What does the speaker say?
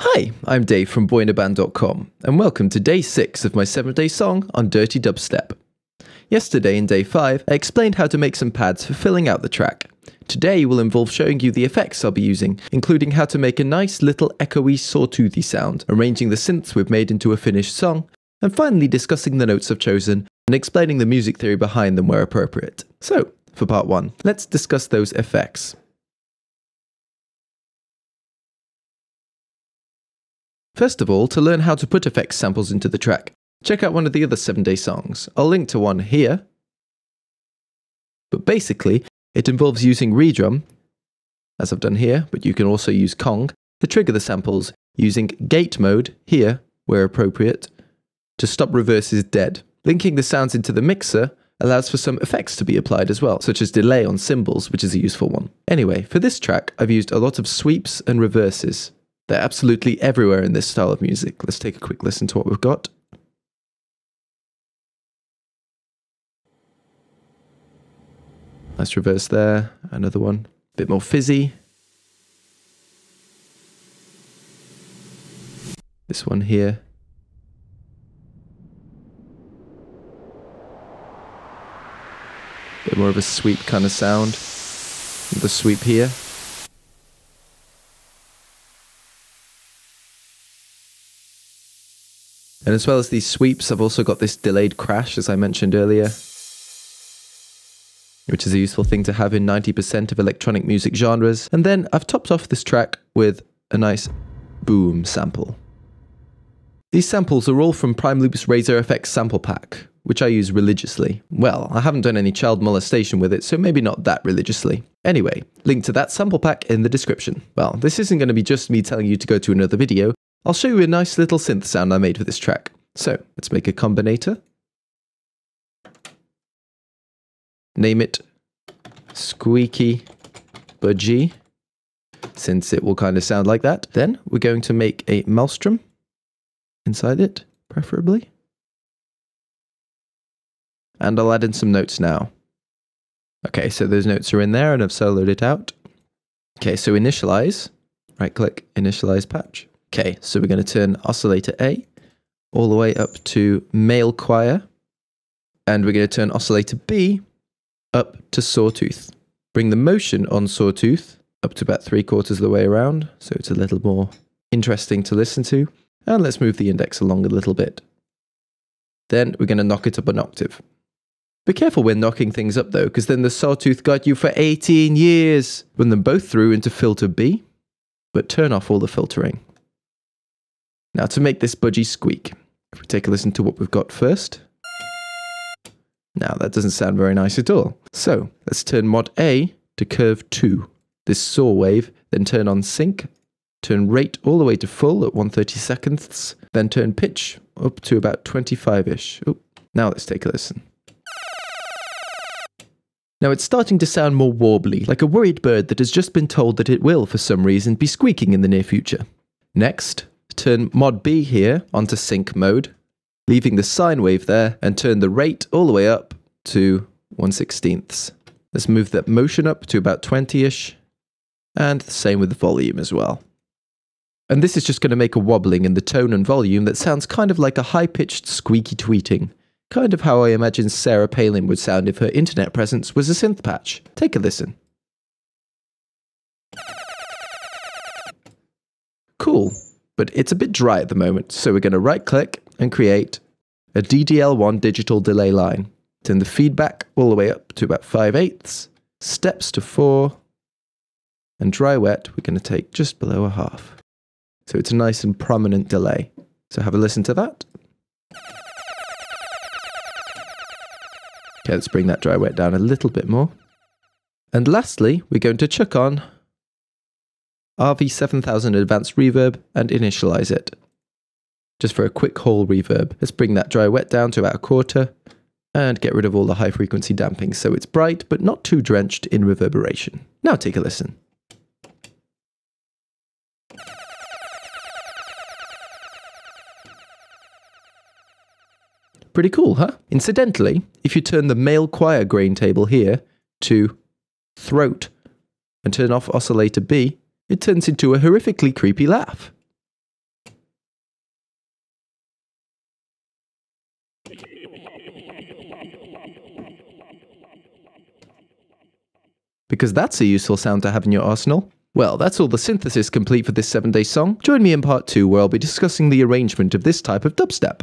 Hi, I'm Dave from boyinaband.com, and welcome to day 6 of my 7-day song on dirty dubstep. Yesterday in day 5, I explained how to make some pads for filling out the track. Today will involve showing you the effects I'll be using, including how to make a nice little echoey sawtoothy sound, arranging the synths we've made into a finished song, and finally discussing the notes I've chosen and explaining the music theory behind them where appropriate. So, for part 1, let's discuss those effects. First of all, to learn how to put effects samples into the track, check out one of the other 7-day songs. I'll link to one here. But basically, it involves using redrum, as I've done here, but you can also use Kong, to trigger the samples, using gate mode, here, where appropriate, to stop reverses dead. Linking the sounds into the mixer allows for some effects to be applied as well, such as delay on cymbals, which is a useful one. Anyway, for this track, I've used a lot of sweeps and reverses. They're absolutely everywhere in this style of music. Let's take a quick listen to what we've got. Nice reverse there. Another one. A bit more fizzy. This one here. Bit more of a sweep kind of sound. The sweep here. And as well as these sweeps, I've also got this delayed crash, as I mentioned earlier, which is a useful thing to have in 90% of electronic music genres. And then I've topped off this track with a nice boom sample. These samples are all from Prime Loop's Razor FX sample pack, which I use religiously. Well, I haven't done any child molestation with it, so maybe not that religiously. Anyway, link to that sample pack in the description. Well, this isn't going to be just me telling you to go to another video. I'll show you a nice little synth sound I made for this track. So, let's make a combinator. Name it Squeeky Budgie, since it will kind of sound like that. Then we're going to make a maelstrom inside it, preferably. And I'll add in some notes now. Okay, so those notes are in there and I've soloed it out. Okay, so initialize. Right click, initialize patch. Okay, so we're going to turn oscillator A all the way up to male choir, and we're going to turn oscillator B up to sawtooth. Bring the motion on sawtooth up to about 3/4 of the way around, so it's a little more interesting to listen to. And let's move the index along a little bit. Then we're going to knock it up an octave. Be careful when knocking things up though, because then the sawtooth got you for 18 years. Run them both through into filter B, but turn off all the filtering. Now to make this budgie squeak, if we take a listen to what we've got first. Now that doesn't sound very nice at all. So let's turn mod A to curve 2. This saw wave, then turn on sync, turn rate all the way to full at 1/32, then turn pitch up to about 25-ish. Oh, now let's take a listen. Now it's starting to sound more warbly, like a worried bird that has just been told that it will, for some reason, be squeaking in the near future. Next, turn mod B here onto sync mode, leaving the sine wave there, and turn the rate all the way up to 1/16. Let's move that motion up to about 20-ish, and the same with the volume as well. And this is just going to make a wobbling in the tone and volume that sounds kind of like a high-pitched squeaky tweeting. Kind of how I imagine Sarah Palin would sound if her internet presence was a synth patch. Take a listen. Cool. But it's a bit dry at the moment, so we're going to right-click and create a DDL1 digital delay line. Turn the feedback all the way up to about 5/8, steps to 4, and dry wet we're going to take just below 1/2. So it's a nice and prominent delay. So have a listen to that. Okay, let's bring that dry wet down a little bit more. And lastly, we're going to chuck on RV7000 advanced reverb and initialize it. Just for a quick whole reverb. Let's bring that dry wet down to about 1/4 and get rid of all the high frequency damping so it's bright but not too drenched in reverberation. Now take a listen. Pretty cool, huh? Incidentally, if you turn the male choir grain table here to throat and turn off oscillator B, it turns into a horrifically creepy laugh. Because that's a useful sound to have in your arsenal. Well, that's all the synthesis complete for this 7-day song. Join me in part 2 where I'll be discussing the arrangement of this type of dubstep.